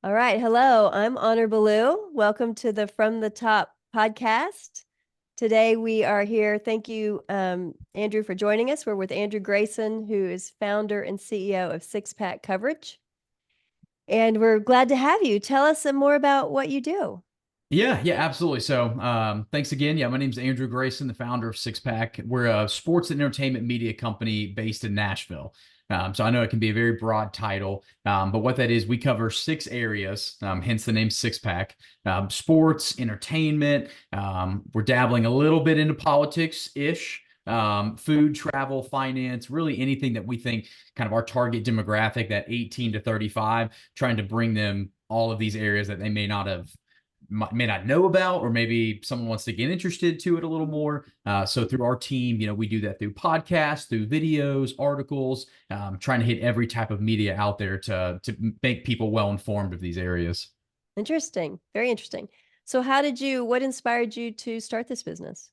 All right. Hello, I'm Honor Belew. Welcome to the From the Top podcast. Today we are here. Thank you, Andrew, for joining us. We're with Andrew Grayson, who is founder and CEO of Six Pack Coverage. And we're glad to have you. Tell us some more about what you do. Yeah, absolutely. So, thanks again. Yeah, my name's Andrew Grayson, the founder of Six Pack. We're a sports and entertainment media company based in Nashville. So I know it can be a very broad title, but what that is, we cover six areas, hence the name Six Pack: sports, entertainment. We're dabbling a little bit into politics-ish, food, travel, finance, really anything that we think kind of our target demographic, that 18 to 35, trying to bring them all of these areas that they may not know about, or maybe someone wants to get interested to it a little more. So through our team, we do that through podcasts, through videos, articles, trying to hit every type of media out there to make people well informed of these areas. Interesting. Very interesting. So what inspired you to start this business?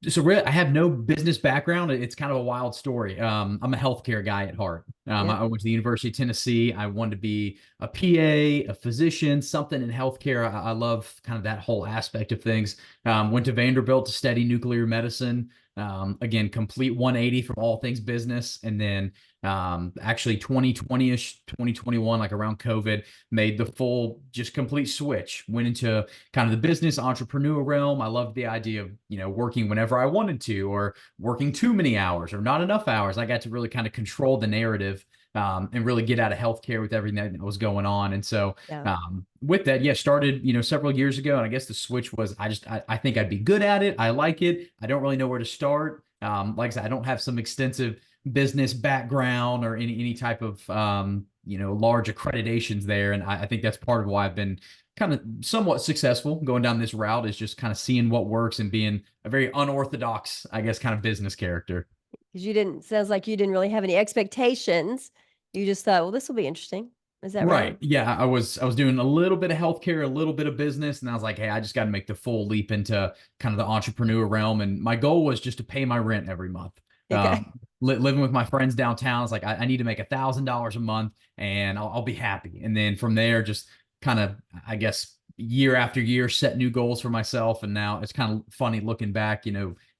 So really, I have no business background. It's kind of a wild story. I'm a healthcare guy at heart. Yeah. I went to the University of Tennessee. I wanted to be a PA, a physician, something in healthcare. I love kind of that whole aspect of things. Went to Vanderbilt to study nuclear medicine. Again, complete 180 from all things business. And then actually 2020-ish, 2021, like around COVID, made the full, just complete switch. Went into kind of the business entrepreneur realm. I loved the idea of, working whenever I wanted to, or working too many hours or not enough hours. I got to really kind of control the narrative, and really get out of healthcare with everything that was going on. And so, Yeah. with that, yeah, started, several years ago. And I guess the switch was, I think I'd be good at it. I like it. I don't really know where to start. Like I said, I don't have some extensive business background or any type of, large accreditations there. And I think that's part of why I've been kind of somewhat successful going down this route, is just kind of seeing what works and being a very unorthodox, I guess, kind of business character. Because sounds like you didn't really have any expectations. You just thought, well, this will be interesting. Is that right? Right. Yeah. I was doing a little bit of healthcare, a little bit of business, and I was like, hey, I just got to make the full leap into kind of the entrepreneur realm. And my goal was just to pay my rent every month. Okay. Living with my friends downtown, I was like, I need to make $1,000 a month, and I'll be happy. And then from there, just kind of, I guess, year after year, set new goals for myself. And now it's kind of funny looking back,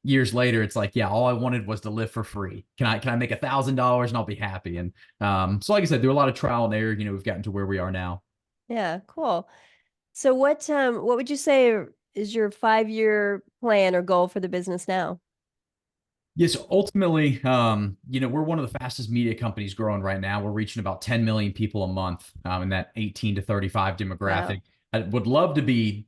years later. It's like, yeah, all I wanted was to live for free. Can I make $1,000 and I'll be happy? And so like I said, through a lot of trial and error, we've gotten to where we are now. Yeah, cool. So what would you say is your 5-year plan or goal for the business now? Yes, ultimately, we're one of the fastest media companies growing right now. We're reaching about 10 million people a month, in that 18 to 35 Wow. demographic. I would love to be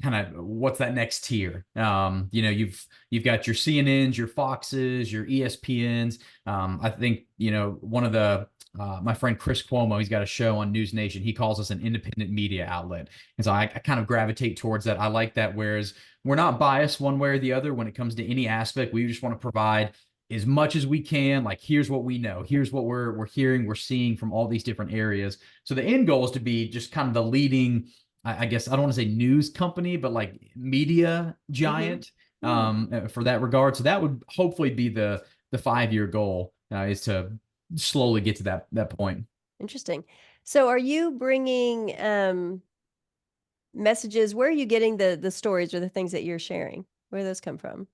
kind of, what's that next tier? You've got your CNNs, your Foxes, your ESPNs. I think, one of the my friend Chris Cuomo, he's got a show on News Nation. He calls us an independent media outlet. And so I kind of gravitate towards that. I like that. Whereas we're not biased one way or the other when it comes to any aspect. We just want to provide as much as we can. Like, here's what we know. Here's what we're hearing, we're seeing from all these different areas. So the end goal is to be just kind of the leading, I guess I don't want to say news company, but like media Mm-hmm. giant, for that regard. So that would hopefully be the 5-year goal, is to slowly get to that point. Interesting. So are you bringing messages? Where are you getting the stories or the things that you're sharing? Where do those come from?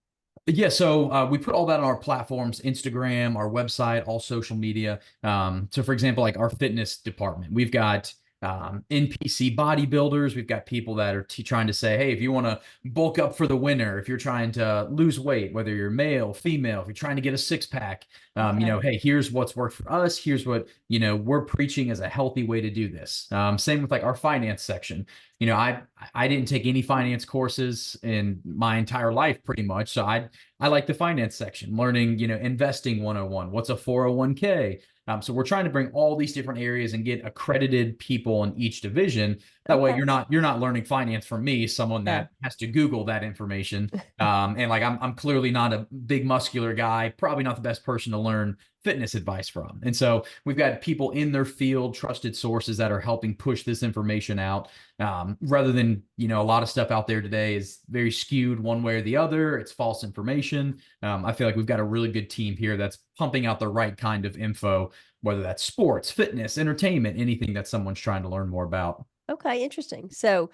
Yeah, so we put all that on our platforms: Instagram, our website, all social media. So, for example, like our fitness department, we've got NPC bodybuilders. We've got people that are trying to say, hey, if you want to bulk up for the winter, if you're trying to lose weight, whether you're male, female, if you're trying to get a six pack, Okay. hey, here's what's worked for us. Here's what, we're preaching as a healthy way to do this. Same with like our finance section. I didn't take any finance courses in my entire life pretty much. So I like the finance section, learning, investing 101, what's a 401k. So we're trying to bring all these different areas and get accredited people in each division. That way Okay. you're not learning finance from me, someone Yeah. that has to Google that information. And like I'm clearly not a big muscular guy, probably not the best person to learn fitness advice from. And so we've got people in their field, trusted sources that are helping push this information out. Rather than, a lot of stuff out there today is very skewed one way or the other. It's false information. I feel like we've got a really good team here that's pumping out the right kind of info, whether that's sports, fitness, entertainment, anything that someone's trying to learn more about. Okay, interesting. So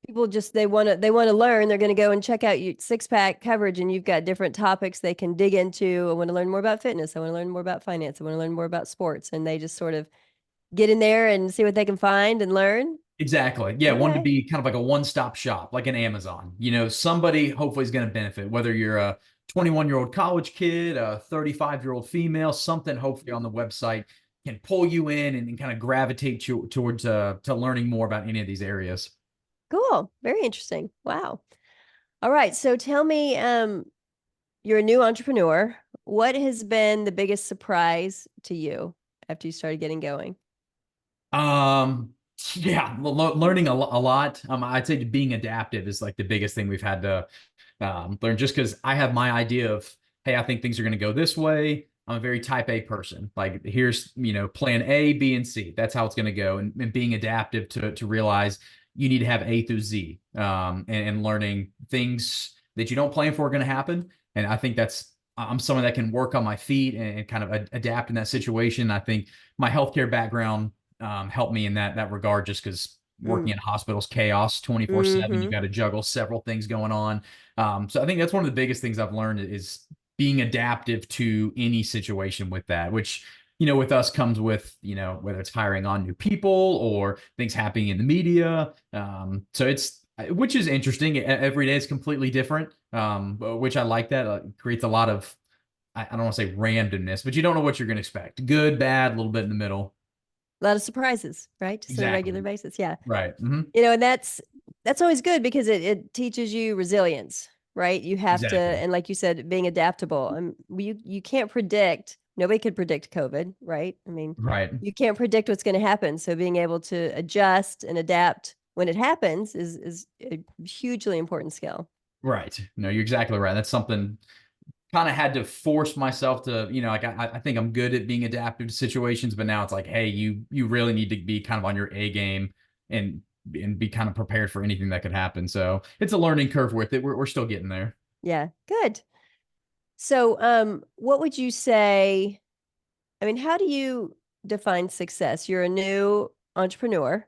people just they want to learn. They're going to go and check out your six pack coverage, and you've got different topics they can dig into. I want to learn more about fitness. I want to learn more about finance. I want to learn more about sports, and they just sort of get in there and see what they can find and learn. Exactly. Yeah. One to Okay. be kind of like a one-stop shop, like an Amazon. Somebody hopefully is going to benefit, whether you're a 21-year-old college kid, a 35-year-old female, something hopefully on the website can pull you in and kind of gravitate you towards to learning more about any of these areas. Cool. Very interesting. Wow. All right. So tell me, you're a new entrepreneur. What has been the biggest surprise to you after you started getting going? Um, yeah, learning a lot. I'd say being adaptive is like the biggest thing we've had to learn, just because I have my idea of, hey, I think things are going to go this way. I'm a very type A person. Like here's, plan A, B, and C. That's how it's going to go. And being adaptive to realize you need to have A through Z, and learning things that you don't plan for are going to happen. And I think I'm someone that can work on my feet and kind of adapt in that situation. I think my healthcare background helped me in that regard, just because working Mm. in hospitals, chaos 24/7, you Mm-hmm. got to juggle several things going on. So I think that's one of the biggest things I've learned is being adaptive to any situation with that, which, with us comes with, whether it's hiring on new people or things happening in the media. So which is interesting. Every day is completely different, which I like that. Creates a lot of, I don't want to say randomness, but you don't know what you're going to expect. Good, bad, a little bit in the middle. A lot of surprises, right? Just on a regular Exactly. basis. Yeah. Right. Mm-hmm. And that's always good because it teaches you resilience, right? You have to, Exactly. and like you said, being adaptable. You can't predict. Nobody could predict COVID, right? I mean, Right. you can't predict what's going to happen. So being able to adjust and adapt when it happens is a hugely important skill. Right. No, you're exactly right. That's something kind of had to force myself to, like I think I'm good at being adaptive to situations, but now it's like, hey, you really need to be kind of on your A game and be kind of prepared for anything that could happen. So it's a learning curve with it. We're still getting there. Yeah, good. So, what would you say? I mean, how do you define success? You're a new entrepreneur.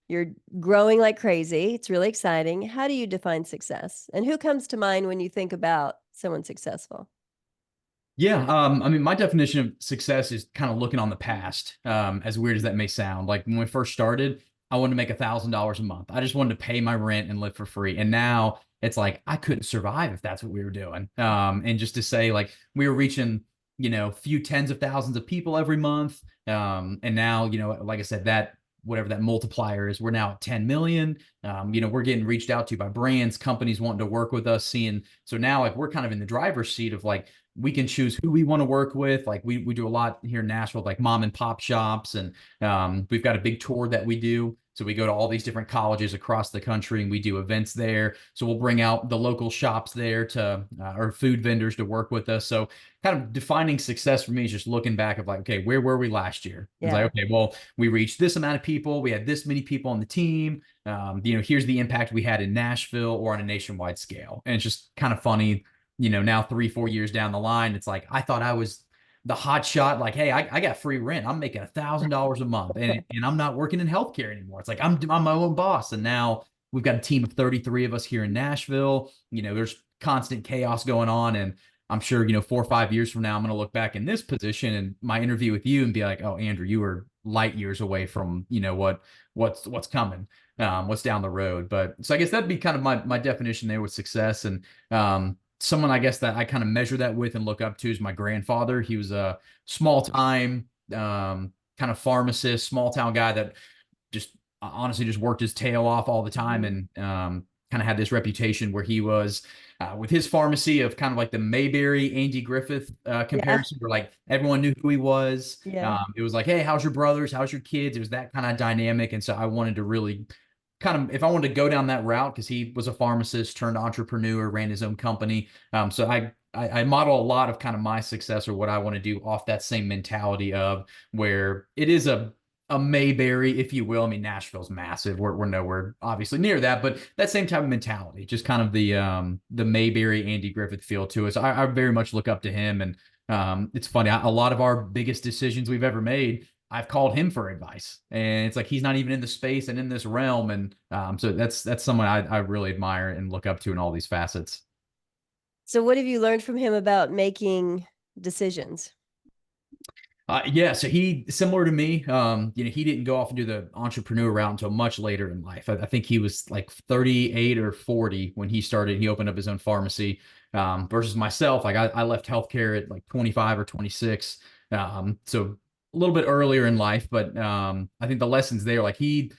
You're growing like crazy. It's really exciting. How do you define success? And who comes to mind when you think about someone successful? Yeah, I mean, my definition of success is kind of looking on the past. As weird as that may sound, like when we first started, I wanted to make $1,000 a month. I just wanted to pay my rent and live for free. And now it's like I couldn't survive if that's what we were doing. And just to say, like we were reaching, a few tens of thousands of people every month. And now, like I said, that whatever that multiplier is, we're now at 10 million. We're getting reached out to by brands, companies wanting to work with us, seeing. So now, like we're kind of in the driver's seat of like we can choose who we want to work with. Like we do a lot here in Nashville, like mom and pop shops, and we've got a big tour that we do. So we go to all these different colleges across the country and we do events there. So we'll bring out the local shops there to or food vendors to work with us. So kind of defining success for me is just looking back of like, okay, where were we last year? It's like, Yeah. okay, well, we reached this amount of people. We had this many people on the team. Here's the impact we had in Nashville or on a nationwide scale. And it's just kind of funny, now 3-4 years down the line, it's like I thought I was the hot shot. Like, hey, I got free rent. I'm making $1,000 a month, and I'm not working in healthcare anymore. It's like I'm my own boss, and now we've got a team of 33 of us here in Nashville. There's constant chaos going on, and I'm sure 4 or 5 years from now, I'm going to look back in this position and my interview with you and be like, oh, Andrew, you were light years away from what's coming. What's down the road. But so I guess that'd be kind of my definition there with success. And someone I guess that I kind of measure that with and look up to is my grandfather. He was a small time kind of pharmacist, small town guy that just honestly just worked his tail off all the time, Mhm. and kind of had this reputation where he was with his pharmacy of kind of like the Mayberry Andy Griffith Yeah. comparison, where like everyone knew who he was. Yeah. It was like, hey, how's your brothers? How's your kids? It was that kind of dynamic. And so I wanted to really kind of, if I wanted to go down that route, because he was a pharmacist turned entrepreneur, ran his own company. So I I model a lot of kind of my success or what I want to do off that same mentality of where it is a Mayberry, if you will. I mean, Nashville's massive. We're nowhere obviously near that, but that same type of mentality, just kind of the Mayberry Andy Griffith feel to us. I very much look up to him, and it's funny. A lot of our biggest decisions we've ever made, I've called him for advice, and it's like he's not even in the space and in this realm, and so that's someone I really admire and look up to in all these facets. So what have you learned from him about making decisions? Yeah, so he similar to me. He didn't go off and do the entrepreneur route until much later in life. I think he was like 38 or 40 when he started. He opened up his own pharmacy. Versus myself, like I left healthcare at like 25 or 26. So a little bit earlier in life, but I think the lessons there, like he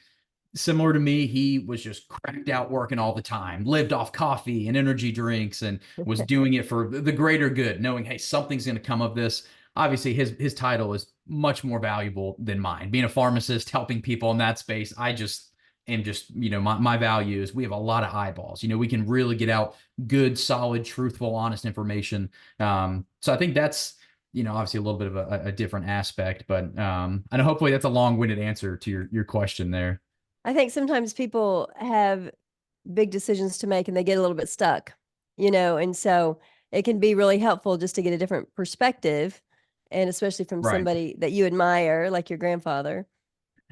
similar to me, he was just cracked out working all the time, lived off coffee and energy drinks, and was doing it for the greater good, knowing, hey, something's going to come of this. Obviously, his title is much more valuable than mine. Being a pharmacist, helping people in that space, I just am just, my value is we have a lot of eyeballs. We can really get out good, solid, truthful, honest information. So I think that's, obviously a little bit of a different aspect, but I know hopefully that's a long-winded answer to your question there. I think sometimes people have big decisions to make and they get a little bit stuck, and so it can be really helpful just to get a different perspective, and especially from Right. somebody that you admire, like your grandfather.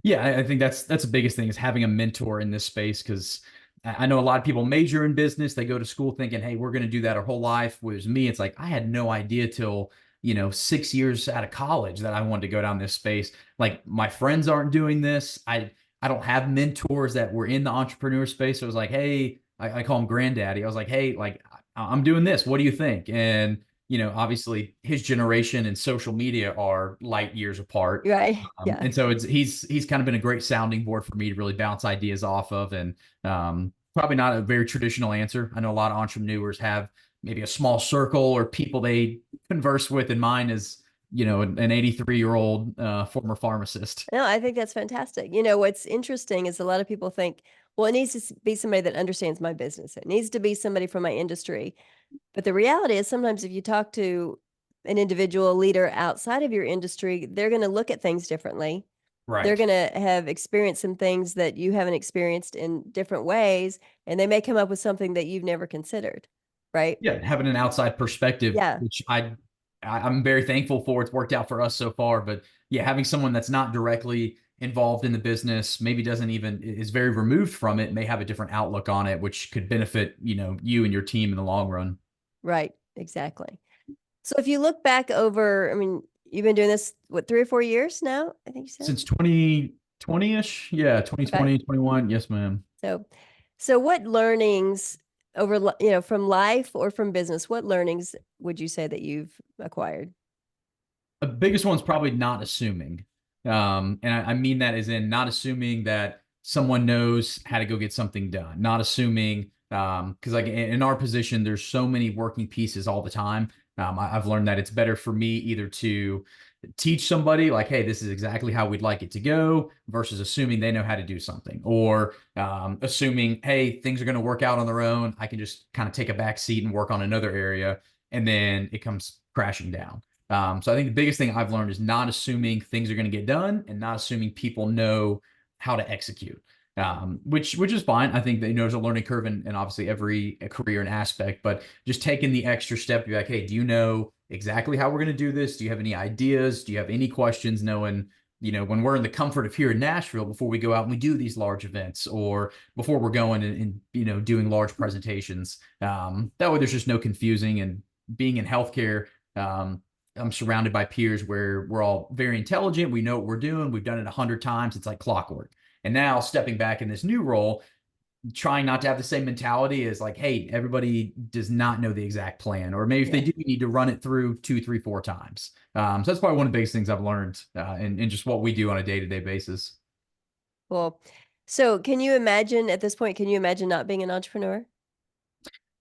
Yeah, I think that's the biggest thing is having a mentor in this space because I know a lot of people major in business. They go to school thinking, hey, we're going to do that our whole life. Whereas me, it's like I had no idea till 6 years out of college that I wanted to go down this space. Like my friends aren't doing this. I don't have mentors that were in the entrepreneur space. So it was like, hey, I call him granddaddy. I was like, hey, like I'm doing this. What do you think? And obviously his generation and social media are light years apart. Right. Yeah. And so he's kind of been a great sounding board for me to really bounce ideas off of. And probably not a very traditional answer. I know a lot of entrepreneurs have maybe a small circle or people they converse with, and mine is, an 83-year-old former pharmacist. No, I think that's fantastic. What's interesting is a lot of people think, well, it needs to be somebody that understands my business. It needs to be somebody from my industry. But the reality is sometimes if you talk to an individual leader outside of your industry, they're going to look at things differently. They're Right. going to have experienced some things that you haven't experienced in different ways, and they may come up with something that you've never considered, right? Yeah, having an outside perspective, Yeah, which I'm very thankful for. It's worked out for us so far. But yeah, having someone that's not directly involved in the business, maybe doesn't even is very removed from it, may have a different outlook on it, which could benefit, you and your team in the long run. right. Exactly. So if you look back over, I mean, you've been doing this, what, 3 or 4 years now, I think you said? Since 2020-ish. Yeah, Okay. 2020, 21. Yes, ma'am. So so what learnings over from life or from business, what learnings would you say that you've acquired? The biggest one's probably not assuming. And I mean that as in not assuming that someone knows how to go get something done, not assuming, because like in our position, there's so many working pieces all the time. I've learned that it's better for me either to teach somebody like, hey, this is exactly how we'd like it to go, versus assuming they know how to do something, or assuming, hey, things are going to work out on their own. I can just kind of take a back seat and work on another area, and then it comes crashing down. So I think the biggest thing I've learned is not assuming things are going to get done and not assuming people know how to execute. Which is fine. I think that there's a learning curve in obviously every career and aspect, but just taking the extra step to be like, hey, do you know exactly how we're going to do this? Do you have any ideas? Do you have any questions? Knowing, when we're in the comfort of here in Nashville before we go out and we do these large events, or before we're going and doing large presentations. That way there's just no confusing. And being in healthcare, I'm surrounded by peers where we're all very intelligent. We know what we're doing. We've done it 100 times. It's like clockwork. And now stepping back in this new role, trying not to have the same mentality as like, hey, everybody does not know the exact plan, or maybe if they Yeah. do, you need to run it through 2, 3, 4 times. So that's probably one of the biggest things I've learned in just what we do on a day-to-day basis. Well, so can you imagine at this point, can you imagine not being an entrepreneur?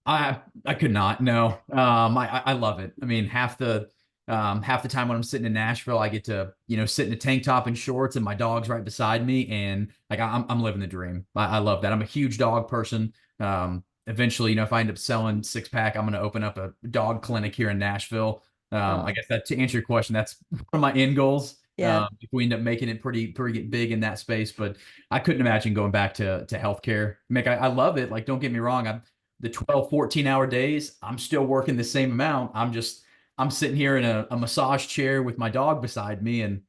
I could not. No. I love it. I mean, half the time when I'm sitting in Nashville, I get to, sit in a tank top and shorts and my dog's right beside me. And like, I'm living the dream. I love that. I'm a huge dog person. eventually, if I end up selling six pack, I'm going to open up a dog clinic here in Nashville. I Oh, guess that to answer your question, that's one of my end goals. yeah. If we end up making it pretty big in that space, but I couldn't imagine going back to healthcare. Mick, I love it. Like, don't get me wrong. The 12, 14-hour days, I'm still working the same amount. I'm sitting here in a massage chair with my dog beside me and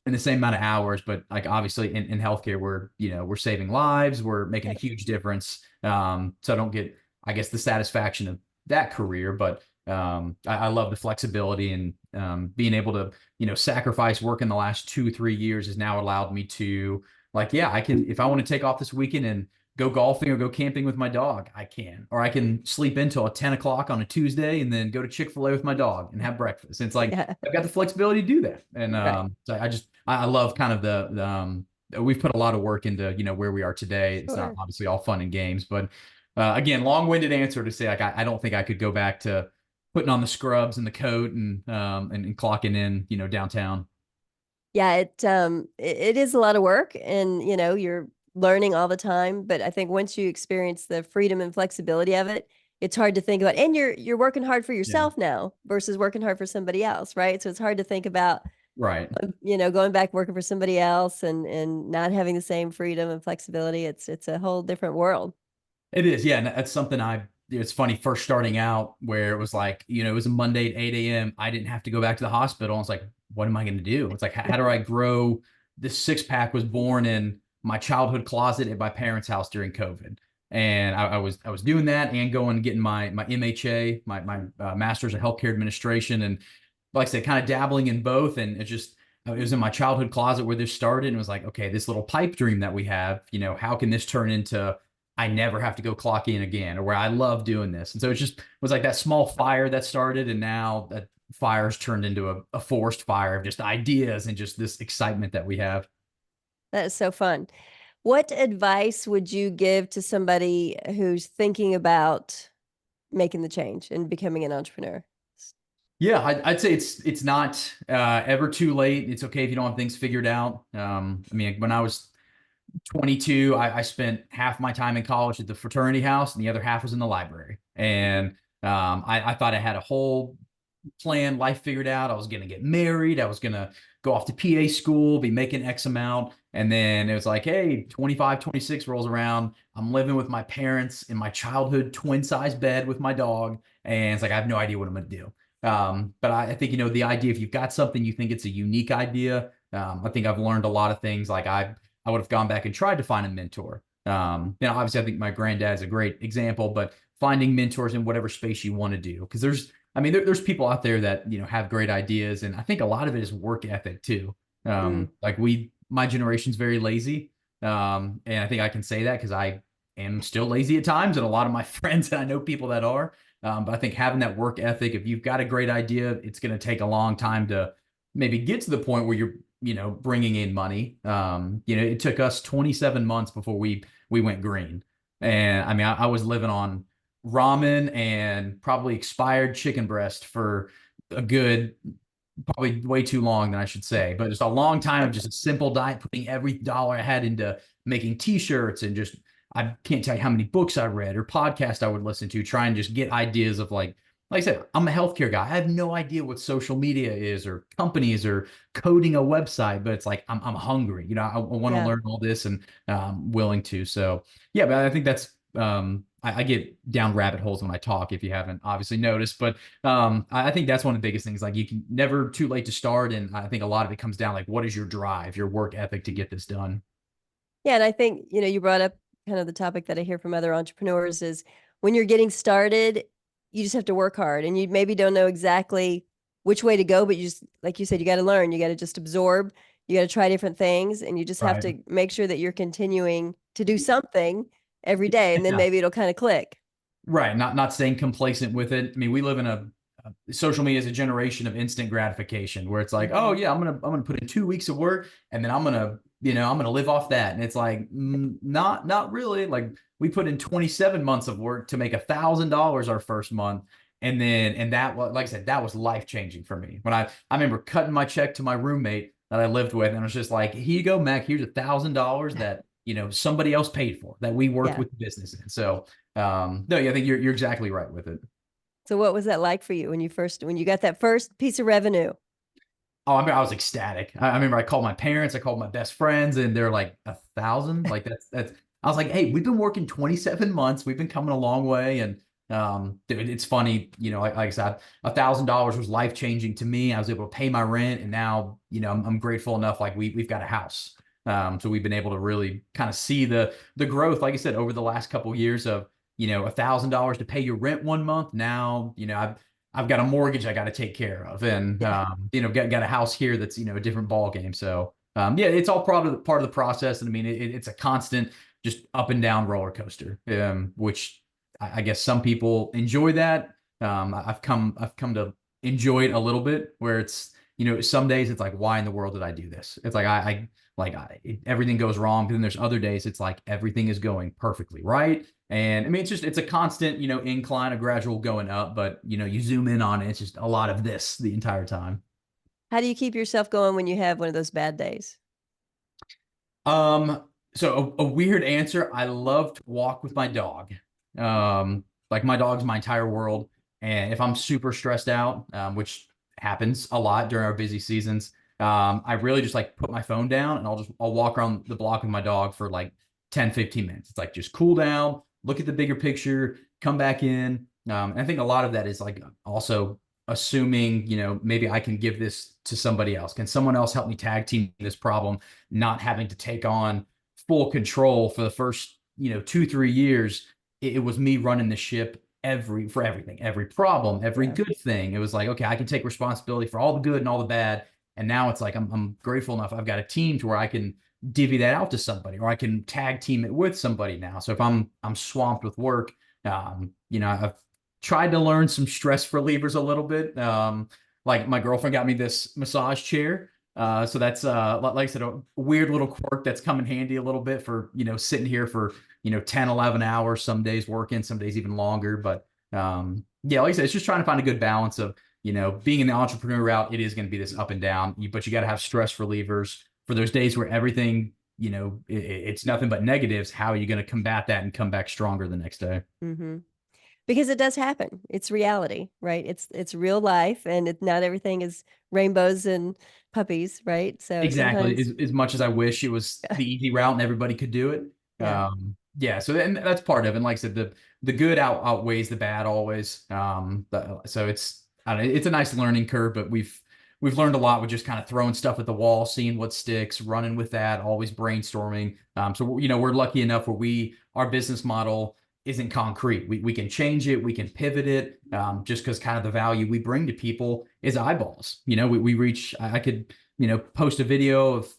in the same amount of hours. But like obviously in healthcare, we're saving lives, we're making a huge difference. So I don't get, I guess, the satisfaction of that career, but I love the flexibility and being able to, sacrifice work in the last 2, 3 years has now allowed me to like, yeah, I can, if I want to take off this weekend and go golfing or go camping with my dog, I can. Or I can sleep until 10 o'clock on a Tuesday and then go to Chick-fil-A with my dog and have breakfast. And it's like, Yeah. I've got the flexibility to do that. And Right. so I love kind of we've put a lot of work into, where we are today. It's not Sure. obviously all fun and games, but again, long-winded answer to say, like, I don't think I could go back to putting on the scrubs and the coat and clocking in, downtown. Yeah, it is a lot of work, and you're learning all the time, but I think once you experience the freedom and flexibility of it, it's hard to think about, and you're working hard for Yeah. yourself now versus working hard for somebody else, right? So it's hard to think about, Right. going back working for somebody else and not having the same freedom and flexibility. It's a whole different world. It is, yeah. And that's something it's funny first starting out where it was like, it was a Monday at 8 a.m. I didn't have to go back to the hospital. It's like, what am I going to do? It's like, how do I grow? This six pack was born in my childhood closet at my parents' house during COVID. And I was doing that and going and getting my MHA, my master's of healthcare administration. And like I said, kind of dabbling in both. And it was in my childhood closet where this started. And it was like, okay, this little pipe dream that we have, how can this turn into I never have to go clock in again, or where I love doing this. And so it was like that small fire that started, and now that fire's turned into a forest fire of just ideas and just this excitement that we have. That is so fun. What advice would you give to somebody who's thinking about making the change and becoming an entrepreneur? Yeah, I'd say it's not ever too late. It's okay if you don't have things figured out. I mean, when I was 22, I spent half my time in college at the fraternity house, and the other half was in the library. And I thought I had a whole plan, life figured out. I was going to get married. I was going to go off to PA school, be making X amount. And then it was like, hey, 25, 26 rolls around. I'm living with my parents in my childhood twin size bed with my dog. And it's like, I have no idea what I'm going to do. But I think, the idea, if you've got something, you think it's a unique idea. I think I've learned a lot of things. Like I would have gone back and tried to find a mentor. Obviously I think my granddad is a great example, but finding mentors in whatever space you want to do. Because there's people out there that, have great ideas. And I think a lot of it is work ethic too. Mm. Like my generation's very lazy. And I think I can say that because I am still lazy at times. And a lot of my friends, and I know people that are, but I think having that work ethic, if you've got a great idea, it's going to take a long time to maybe get to the point where you're, bringing in money. It took us 27 months before we went green. And I mean, I was living on ramen and probably expired chicken breast for a good, probably way too long than I should say, but just a long time of just a simple diet, putting every dollar I had into making t-shirts and just, I can't tell you how many books I read or podcasts I would listen to, try and just get ideas of like I said, I'm a healthcare guy. I have no idea what social media is or companies or coding a website, but it's like, I'm hungry, I want to Yeah. learn all this and willing to. So yeah, but I think that's, I get down rabbit holes when I talk, if you haven't obviously noticed, but I think that's one of the biggest things. Like you can never too late to start. And I think a lot of it comes down like, what is your drive, your work ethic to get this done? Yeah, and I think, you brought up kind of the topic that I hear from other entrepreneurs is when you're getting started, you just have to work hard and you maybe don't know exactly which way to go, but you just, like you said, you got to learn, you got to just absorb, you got to try different things, and you just have Right. to make sure that you're continuing to do something every day, and then Yeah. maybe it'll kind of click. Right. Not staying complacent with it. I mean, we live in social media is a generation of instant gratification where it's like, oh Mhm. yeah, I'm gonna put in 2 weeks of work and then I'm gonna live off that. And it's like, not really. Like we put in 27 months of work to make $1,000 our first month. And that was, like I said, that was life changing for me. When I remember cutting my check to my roommate that I lived with, and I was just like, here you go, Mac, here's $1,000 that, somebody else paid for, that we worked Yeah. with the business in. So No, yeah, I think you're exactly right with it. So what was that like for you when you got that first piece of revenue? Oh, I mean, I was ecstatic. I remember I called my parents, I called my best friends, and they're like 1,000. Like that's. I was like, hey, we've been working 27 months. We've been coming a long way, and dude, it's funny. Like I said, $1,000 was life changing to me. I was able to pay my rent, and now I'm grateful enough. Like we've got a house. So we've been able to really kind of see the growth. Like I said, over the last couple of years of $1,000 to pay your rent one month. Now I've got a mortgage I got to take care of, and Yeah. got a house here that's a different ball game. So yeah, it's all part of the process, and I mean it's a constant just up and down roller coaster, which I guess some people enjoy that. I've come to enjoy it a little bit, where it's some days it's like, why in the world did I do this? It's like everything goes wrong, but then there's other days it's like everything is going perfectly right. And I mean, it's a constant, incline, a gradual going up, but you zoom in on it, it's just a lot of this the entire time. How do you keep yourself going when you have one of those bad days? So a weird answer. I love to walk with my dog. Like my dog's my entire world. And if I'm super stressed out, which happens a lot during our busy seasons, I really just like put my phone down and I'll walk around the block with my dog for like 10, 15 minutes. It's like just cool down, look at the bigger picture, come back in. And I think a lot of that is like also assuming, maybe I can give this to somebody else. Can someone else help me tag team this problem? Not having to take on full control for the first 2 3 years. It was me running the ship for everything, every problem, every Yeah. good thing. It was like, okay, I can take responsibility for all the good and all the bad. And now it's like I'm grateful enough I've got a team to where I can divvy that out to somebody, or I can tag team it with somebody now. So if I'm swamped with work, I've tried to learn some stress relievers a little bit. Like my girlfriend got me this massage chair. So that's like I said, a weird little quirk that's come in handy a little bit for sitting here for 10, 11 hours, some days working, some days even longer. But yeah, like I said, it's just trying to find a good balance of being in the entrepreneur route. It is going to be this up and down, but you got to have stress relievers for those days where everything it's nothing but negatives. How are you going to combat that and come back stronger the next day? Mm-hmm. Because it does happen. It's reality, right? It's real life, and not everything is rainbows and puppies, right? So Exactly. sometimes, As much as I wish it was the easy route and everybody could do it. yeah, Yeah. So and that's part of it. And like I said, the good outweighs the bad always. So I don't know, it's a nice learning curve, but we've learned a lot with just kind of throwing stuff at the wall, seeing what sticks, running with that, always brainstorming. So we're lucky enough where our business model isn't concrete. We can change it, we can pivot it, just because kind of the value we bring to people is eyeballs. We reach. I could post a video of,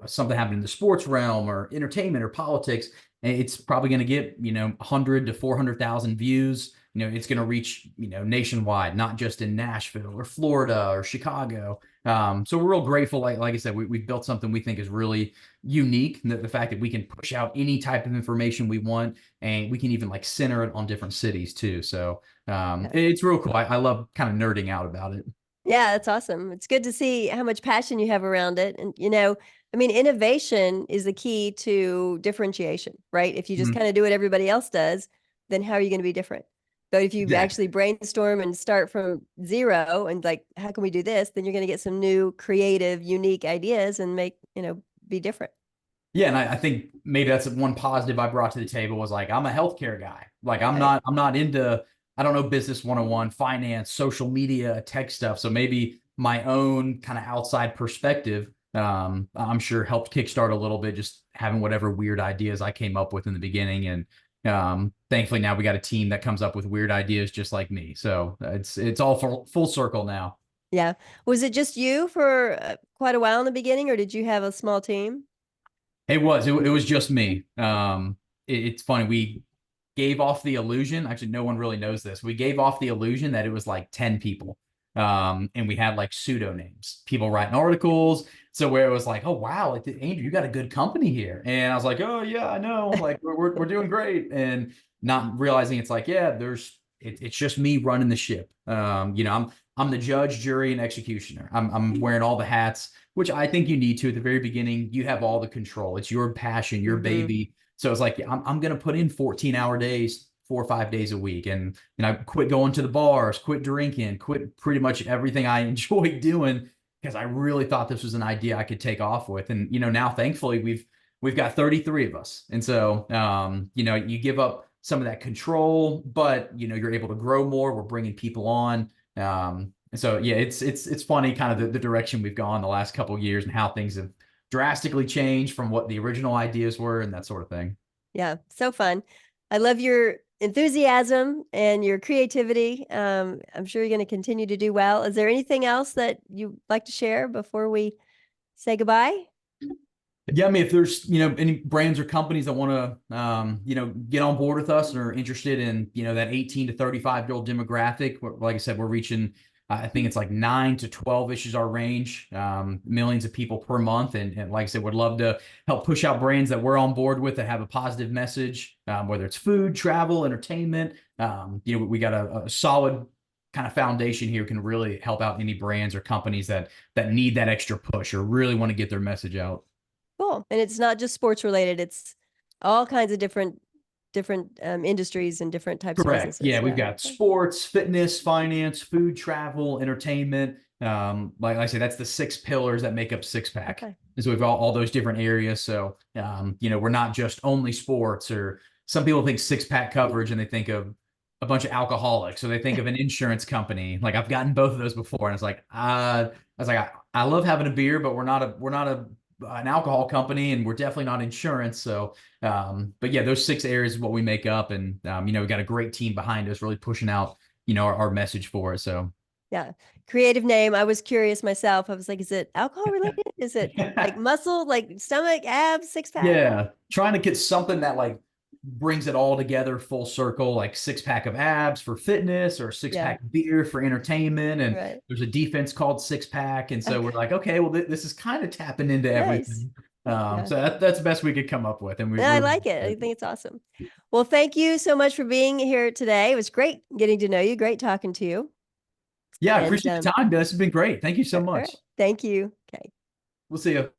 something happening in the sports realm or entertainment or politics. It's probably going to get, 100 to 400,000 views. It's going to reach, nationwide, not just in Nashville or Florida or Chicago. So we're real grateful. Like I said, we've built something we think is really unique. The fact that we can push out any type of information we want, and we can even like center it on different cities too. So yeah. it's real cool. I love kind of nerding out about it. Yeah, that's awesome. It's good to see how much passion you have around it. And, I mean, innovation is the key to differentiation, right? If you just Mhm. kind of do what everybody else does, then how are you going to be different? But if you Exactly. actually brainstorm and start from zero and like, how can we do this? Then you're going to get some new, creative, unique ideas and be different. Yeah, and I think maybe that's one positive I brought to the table was like I'm a healthcare guy. Like Right. I'm not into I don't know business 101, finance, social media, tech stuff. So maybe my own kind of outside perspective, I'm sure helped kickstart a little bit, just having whatever weird ideas I came up with in the beginning. And thankfully now we got a team that comes up with weird ideas just like me. So it's all full circle now. Yeah. Was it just you for quite a while in the beginning, or did you have a small team? It was just me. It's funny. We gave off the illusion. Actually, no one really knows this. We gave off the illusion that it was like 10 people. And we had like pseudonyms, people writing articles. So where it was like, oh wow, like Andrew, you got a good company here. And I was like, oh yeah, I know. Like we're doing great. And not realizing it's like, yeah, it's just me running the ship. I'm the judge, jury, and executioner. I'm wearing all the hats, which I think you need to at the very beginning. You have all the control. It's your passion, your Mm-hmm. baby. So it's like I'm going to put in 14-hour days 4 or 5 days a week. And I quit going to the bars, quit drinking, quit pretty much everything I enjoyed doing because I really thought this was an idea I could take off with. And, now thankfully we've got 33 of us. And so, you give up some of that control, but, you're able to grow more. We're bringing people on. And so, yeah, it's funny kind of the direction we've gone the last couple of years and how things have drastically changed from what the original ideas were and that sort of thing. Yeah, so fun. I love your enthusiasm and your creativity. I'm sure you're going to continue to do well. Is there anything else that you'd like to share before we say goodbye? Yeah, I mean, if there's any brands or companies that want to get on board with us and are interested in that 18 to 35-year-old demographic, like I said, we're reaching. I think it's like 9 to 12 ish is our range, millions of people per month, and like I said, would love to help push out brands that we're on board with that have a positive message, whether it's food, travel, entertainment. We got a solid kind of foundation here can really help out any brands or companies that need that extra push or really want to get their message out. Cool. And it's not just sports related. It's all kinds of different industries and different types of Correct. businesses. Yeah, we've Yeah. got sports, fitness, finance, food, travel, entertainment. Like I say, that's the 6 pillars that make up Six Pack. Okay. And so we've all those different areas. So, we're not just only sports, or some people think Six Pack coverage and they think of a bunch of alcoholics. So they think of an insurance company. Like I've gotten both of those before. And it's like, I love having a beer, but we're not an alcohol company, and we're definitely not insurance. So, but yeah, those 6 areas is what we make up. And, we got a great team behind us really pushing out, our message for it. So Yeah. Creative name. I was curious myself. I was like, is it alcohol related? Is it like muscle, like stomach, abs, six pack? yeah, trying to get something that like brings it all together full circle, like 6 pack of abs for fitness or six Yeah. pack of beer for entertainment. And Right. there's a defense called 6 pack. And so we're Okay. like, okay, well, this is kind of tapping into Nice. everything. Yeah. So that's the best we could come up with. And Yeah, I like it. I think it's awesome. Well, thank you so much for being here today. It was great getting to know you. Great talking to you. yeah, I And appreciate the time. This has been great. Thank you so all right. much. Thank you. Okay. We'll see you.